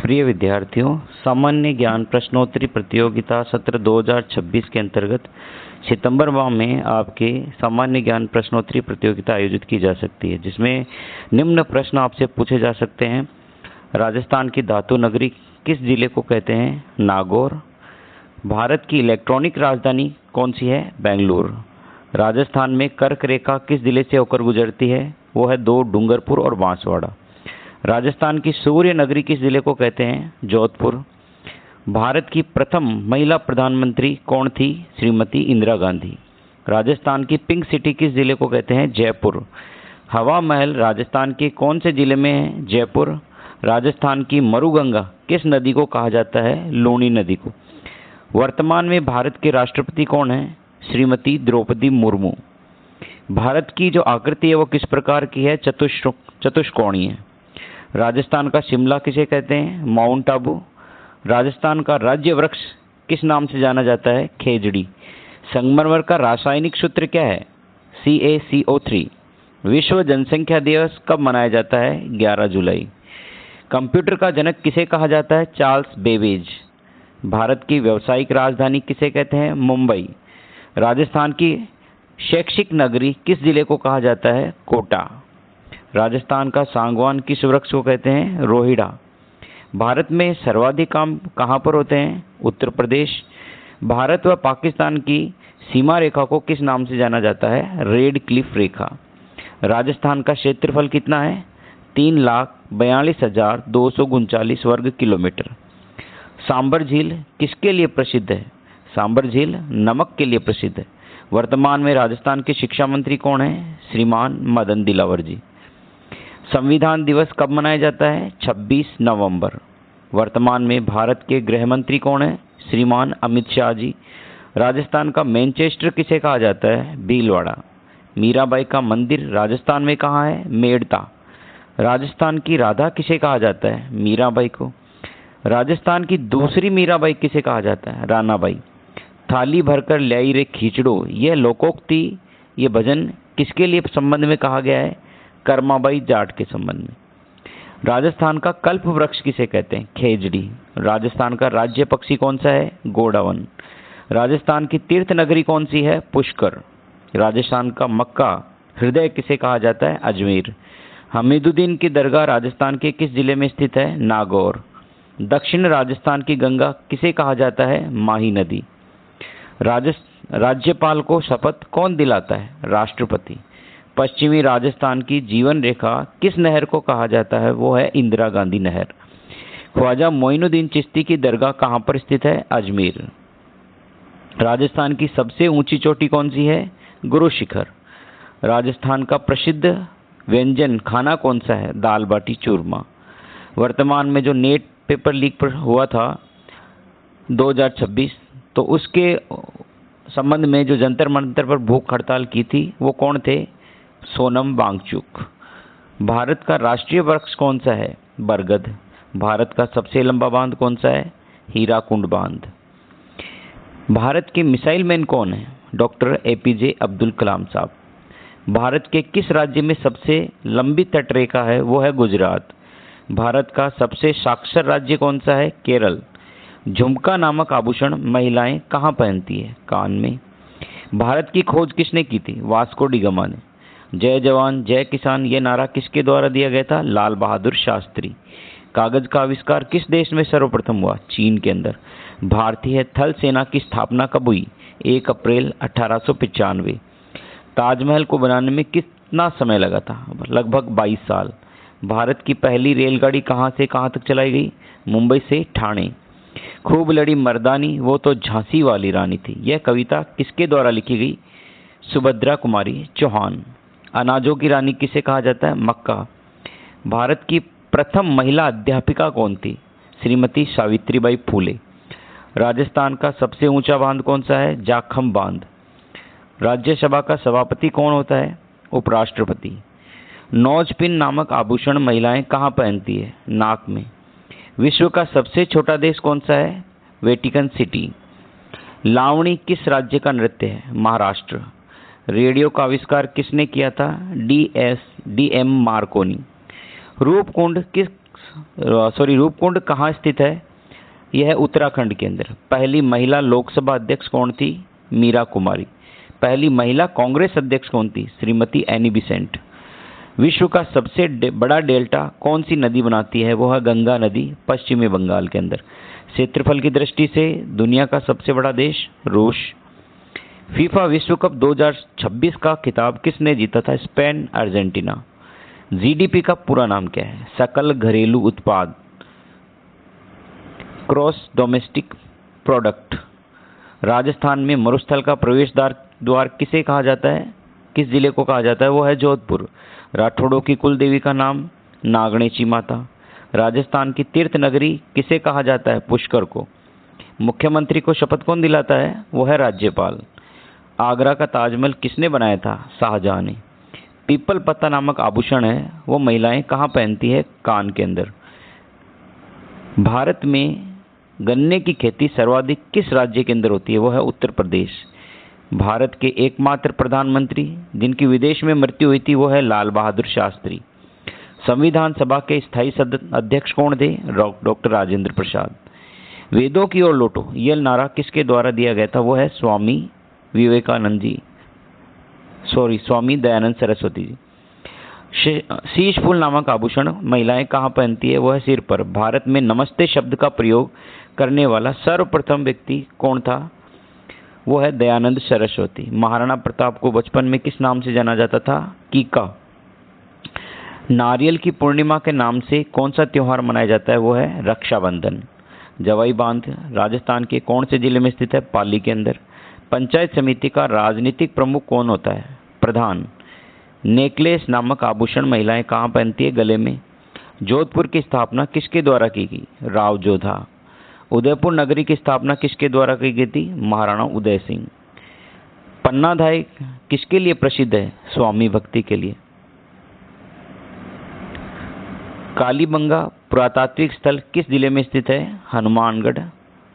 प्रिय विद्यार्थियों, सामान्य ज्ञान प्रश्नोत्तरी प्रतियोगिता सत्र 2026 के अंतर्गत सितंबर माह में आपके सामान्य ज्ञान प्रश्नोत्तरी प्रतियोगिता आयोजित की जा सकती है, जिसमें निम्न प्रश्न आपसे पूछे जा सकते हैं। राजस्थान की धातु नगरी किस जिले को कहते हैं? नागौर। भारत की इलेक्ट्रॉनिक राजधानी कौन सी है? बेंगलुरु। राजस्थान में कर्क रेखा किस जिले से होकर गुजरती है? वो है 2 डूंगरपुर और बांसवाड़ा। राजस्थान की सूर्य नगरी किस जिले को कहते हैं? जोधपुर। भारत की प्रथम महिला प्रधानमंत्री कौन थी? श्रीमती इंदिरा गांधी। राजस्थान की पिंक सिटी किस जिले को कहते हैं? जयपुर। हवा महल राजस्थान के कौन से जिले में है? जयपुर। राजस्थान की मरुगंगा किस नदी को कहा जाता है? लूनी नदी को। वर्तमान में भारत के राष्ट्रपति कौन है? श्रीमती द्रौपदी मुर्मू। भारत की जो आकृति है वो किस प्रकार की है? चतुष्कोणीय। राजस्थान का शिमला किसे कहते हैं? माउंट आबू। राजस्थान का राज्य वृक्ष किस नाम से जाना जाता है? खेजड़ी। संगमरमर का रासायनिक सूत्र क्या है? CaCO3। विश्व जनसंख्या दिवस कब मनाया जाता है? 11 जुलाई। कंप्यूटर का जनक किसे कहा जाता है? Charles Babbage. भारत की व्यावसायिक राजधानी किसे कहते हैं? मुंबई। राजस्थान की शैक्षिक नगरी किस जिले को कहा जाता है? कोटा। राजस्थान का सागवान किस वृक्ष को कहते हैं? रोहिड़ा। भारत में सर्वाधिक आम कहाँ पर होते हैं? उत्तर प्रदेश। भारत व पाकिस्तान की सीमा रेखा को किस नाम से जाना जाता है? रेड क्लिफ रेखा। राजस्थान का क्षेत्रफल कितना है? 3,42,239 वर्ग किलोमीटर। सांबर झील किसके लिए प्रसिद्ध है? सांबर झील नमक के लिए प्रसिद्ध है। वर्तमान में राजस्थान के शिक्षा मंत्री कौन है? श्रीमान मदन दिलावर जी। संविधान दिवस कब मनाया जाता है? 26 नवंबर। वर्तमान में भारत के गृह मंत्री कौन है? श्रीमान अमित शाह जी। राजस्थान का मैनचेस्टर किसे कहा जाता है? भीलवाड़ा। मीराबाई का मंदिर राजस्थान में कहाँ है? मेड़ता। राजस्थान की राधा किसे कहा जाता है? मीराबाई को। राजस्थान की दूसरी मीराबाई किसे कहा जाता है? रानाबाई। थाली भरकर ल्याई रे खींचड़ो, यह लोकोक्ति, ये भजन किसके लिए संबंध में कहा गया है? कर्माबाई जाट के संबंध में। राजस्थान का कल्प वृक्ष किसे कहते हैं? खेजड़ी। राजस्थान का राज्य पक्षी कौन सा है? गोडावन। राजस्थान की तीर्थ नगरी कौन सी है? पुष्कर। राजस्थान का मक्का हृदय किसे कहा जाता है? अजमेर। हमीदुद्दीन की दरगाह राजस्थान के किस जिले में स्थित है? नागौर। दक्षिण राजस्थान की गंगा किसे कहा जाता है? माही नदी। राज्यपाल को शपथ कौन दिलाता है? राष्ट्रपति। पश्चिमी राजस्थान की जीवन रेखा किस नहर को कहा जाता है? वो है इंदिरा गांधी नहर। ख्वाजा मोइनुद्दीन चिश्ती की दरगाह कहाँ पर स्थित है? अजमेर। राजस्थान की सबसे ऊंची चोटी कौन सी है? गुरु शिखर। राजस्थान का प्रसिद्ध व्यंजन खाना कौन सा है? दाल बाटी चूरमा। वर्तमान में जो नेट पेपर लीक पर हुआ था 2026, तो उसके संबंध में जो जंतर मंतर पर भूख हड़ताल की थी वो कौन थे? सोनम वांगचुक। भारत का राष्ट्रीय वृक्ष कौन सा है? बरगद। भारत का सबसे लंबा बांध कौन सा है? हीराकुंड बांध। भारत के मिसाइल मैन कौन है? डॉक्टर APJ अब्दुल कलाम साहब। भारत के किस राज्य में सबसे लंबी तटरेखा है? वो है गुजरात। भारत का सबसे साक्षर राज्य कौन सा है? केरल। झुमका नामक आभूषण महिलाएं कहाँ पहनती है? कान में। भारत की खोज किसने की थी? वास्को डी गामा ने। जय जवान जय किसान ये नारा किसके द्वारा दिया गया था? लाल बहादुर शास्त्री। कागज का आविष्कार किस देश में सर्वप्रथम हुआ? चीन के अंदर। भारतीय थल सेना की स्थापना कब हुई? 1 अप्रैल 1895। ताजमहल को बनाने में कितना समय लगा था? लगभग 22 साल। भारत की पहली रेलगाड़ी कहाँ से कहाँ तक चलाई गई? मुंबई से ठाणे। खूब लड़ी मर्दानी वो तो झांसी वाली रानी थी, यह कविता किसके द्वारा लिखी गई? सुभद्रा कुमारी चौहान। अनाजों की रानी किसे कहा जाता है? मक्का। भारत की प्रथम महिला अध्यापिका कौन थी? श्रीमती सावित्रीबाई फूले। राजस्थान का सबसे ऊंचा बांध कौन सा है? जाखम बांध। राज्यसभा का सभापति कौन होता है? उपराष्ट्रपति। नौजपिन नामक आभूषण महिलाएं कहाँ पहनती है? नाक में। विश्व का सबसे छोटा देश कौन सा है? Vatican city. लावणी किस राज्य का नृत्य है? महाराष्ट्र। रेडियो का आविष्कार किसने किया था? DM Markovnikov. रूपकुंड किस रूपकुंड कहाँ स्थित है? यह है उत्तराखंड के अंदर। पहली महिला लोकसभा अध्यक्ष कौन थी? मीरा कुमारी। पहली महिला कांग्रेस अध्यक्ष कौन थी? Shrimati Annie Besant. विश्व का सबसे बड़ा डेल्टा कौन सी नदी बनाती है? वो है गंगा नदी, पश्चिमी बंगाल के अंदर। क्षेत्रफल की दृष्टि से दुनिया का सबसे बड़ा देश रूस। फीफा विश्व कप 2026 का खिताब किसने जीता था? Spain, Argentina. जीडीपी का पूरा नाम क्या है? सकल घरेलू उत्पाद, क्रॉस डोमेस्टिक प्रोडक्ट। राजस्थान में मरुस्थल का प्रवेश द्वार किसे कहा जाता है? किस जिले को कहा जाता है? वो है जोधपुर। राठौड़ों की कुल देवी का नाम नागणेची माता। राजस्थान की तीर्थ नगरी किसे कहा जाता है? पुष्कर को। मुख्यमंत्री को शपथ कौन दिलाता है? वो है राज्यपाल। आगरा का ताजमहल किसने बनाया था? शाहजहां ने। पीपल पत्ता नामक आभूषण है, वो महिलाएं कहाँ पहनती है? कान के अंदर। भारत में गन्ने की खेती सर्वाधिक किस राज्य के अंदर होती है? वो है उत्तर प्रदेश। भारत के एकमात्र प्रधानमंत्री जिनकी विदेश में मृत्यु हुई थी वो है लाल बहादुर शास्त्री। संविधान सभा के स्थायी अध्यक्ष कौन थे? डॉक्टर राजेंद्र प्रसाद। वेदों की ओर लौटो, यह नारा किसके द्वारा दिया गया था? वो है स्वामी दयानंद सरस्वती जी। शीश फूल नामक आभूषण महिलाएं कहाँ पहनती है? वो है सिर पर। भारत में नमस्ते शब्द का प्रयोग करने वाला सर्वप्रथम व्यक्ति कौन था? वो है दयानंद सरस्वती। महाराणा प्रताप को बचपन में किस नाम से जाना जाता था? कीका। नारियल की पूर्णिमा के नाम से कौन सा त्योहार मनाया जाता है? वो है रक्षाबंधन। जवाई बांध राजस्थान के कौन से जिले में स्थित है? पाली के अंदर। पंचायत समिति का राजनीतिक प्रमुख कौन होता है? प्रधान। नेकलेस नामक आभूषण महिलाएं कहाँ पहनती है? गले में। जोधपुर की स्थापना किसके द्वारा की गई? राव जोधा। उदयपुर नगरी की स्थापना किसके द्वारा की गई थी? महाराणा उदय सिंह। पन्नाधाय किसके लिए प्रसिद्ध है? स्वामी भक्ति के लिए। कालीबंगा पुरातात्विक स्थल किस जिले में स्थित है? हनुमानगढ़,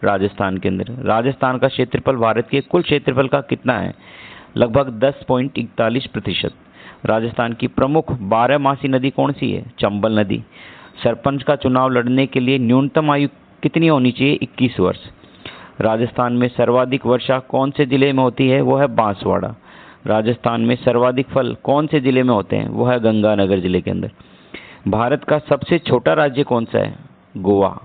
राजस्थान के अंदर। राजस्थान का क्षेत्रफल भारत के कुल क्षेत्रफल का कितना है? लगभग 10.41%। राजस्थान की प्रमुख 12मासी नदी कौन सी है? चंबल नदी। सरपंच का चुनाव लड़ने के लिए न्यूनतम आयु कितनी होनी चाहिए? 21 वर्ष। राजस्थान में सर्वाधिक वर्षा कौन से जिले में होती है? वो है बांसवाड़ा। राजस्थान में सर्वाधिक फल कौन से जिले में होते हैं? वो है गंगानगर जिले के अंदर। भारत का सबसे छोटा राज्य कौन सा है? गोवा।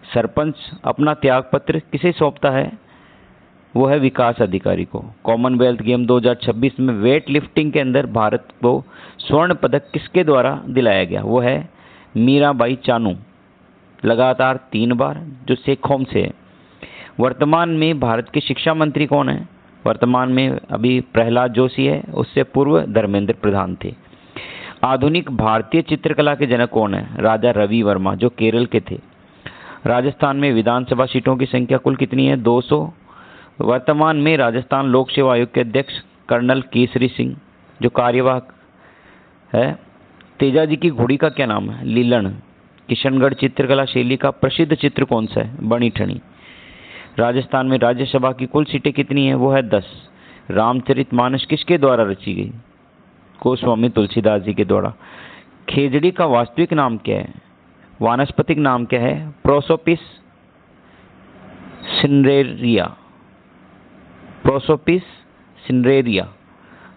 सरपंच अपना त्यागपत्र किसे सौंपता है? वो है विकास अधिकारी को। कॉमनवेल्थ गेम 2026 में वेट लिफ्टिंग के अंदर भारत को स्वर्ण पदक किसके द्वारा दिलाया गया? वो है मीराबाई चानू, लगातार 3 बार, जो सेखोम से है। वर्तमान में भारत के शिक्षा मंत्री कौन है? वर्तमान में अभी प्रहलाद जोशी है, उससे पूर्व धर्मेंद्र प्रधान थे। आधुनिक भारतीय चित्रकला के जनक कौन है? राजा रवि वर्मा, जो केरल के थे। राजस्थान में विधानसभा सीटों की संख्या कुल कितनी है? 200। वर्तमान में राजस्थान लोक सेवा आयोग के अध्यक्ष कर्नल केसरी सिंह, जो कार्यवाहक है। तेजा जी की घोड़ी का क्या नाम है? लीलन। किशनगढ़ चित्रकला शैली का प्रसिद्ध चित्र कौन सा है? बनी ठनी। राजस्थान में राज्यसभा की कुल सीटें कितनी है? वो है 10। रामचरितमानस किसके द्वारा रची गई? गोस्वामी तुलसीदास जी के द्वारा। खेजड़ी का वास्तविक नाम क्या है? वानस्पतिक नाम क्या है? Prosopis cineraria. Prosopis cineraria.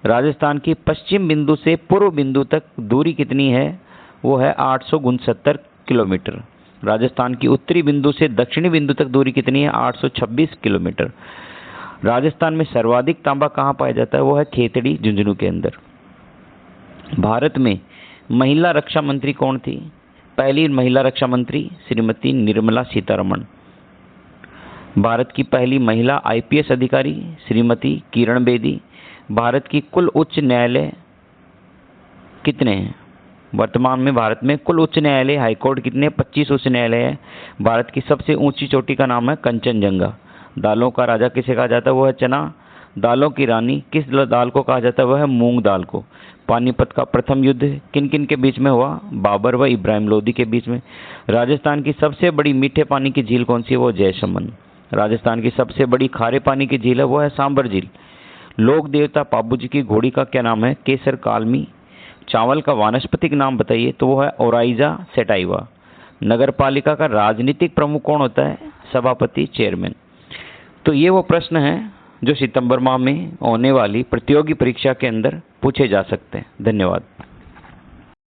Rajasthan की पश्चिम बिंदु से पूर्व बिंदु तक दूरी कितनी है? वो है 869 किलोमीटर। राजस्थान की उत्तरी बिंदु से दक्षिणी बिंदु तक दूरी कितनी है? 826 किलोमीटर। राजस्थान में सर्वाधिक तांबा कहाँ पाया जाता है? वो है खेतड़ी, झुंझुनू के अंदर। भारत में महिला रक्षा मंत्री कौन थी? पहली महिला रक्षा मंत्री श्रीमती निर्मला सीतारमण। भारत की पहली महिला आईपीएस अधिकारी श्रीमती किरण बेदी। भारत की कुल उच्च न्यायालय कितने हैं? वर्तमान में भारत में कुल उच्च न्यायालय हाईकोर्ट कितने? 25 उच्च न्यायालय है। भारत की सबसे ऊंची चोटी का नाम है कंचनजंगा। दालों का राजा किसे कहा जाता है? वो है चना। दालों की रानी किस दाल को कहा जाता है? वह है मूंग दाल को। पानीपत का प्रथम युद्ध किन किन के बीच में हुआ? बाबर व इब्राहिम लोदी के बीच में। राजस्थान की सबसे बड़ी मीठे पानी की झील कौन सी है? वो जयसमंद। राजस्थान की सबसे बड़ी खारे पानी की झील है, वो है सांबर झील। लोक देवता पाबू जी की घोड़ी का क्या नाम है? केसर कालमी। चावल का वानस्पतिक नाम बताइए, तो वो है ओराइजा सेटाइवा। नगर पालिका का राजनीतिक प्रमुख कौन होता है? सभापति, चेयरमैन। तो ये वो प्रश्न हैं जो सितंबर माह में होने वाली प्रतियोगी परीक्षा के अंदर पूछे जा सकते हैं। धन्यवाद।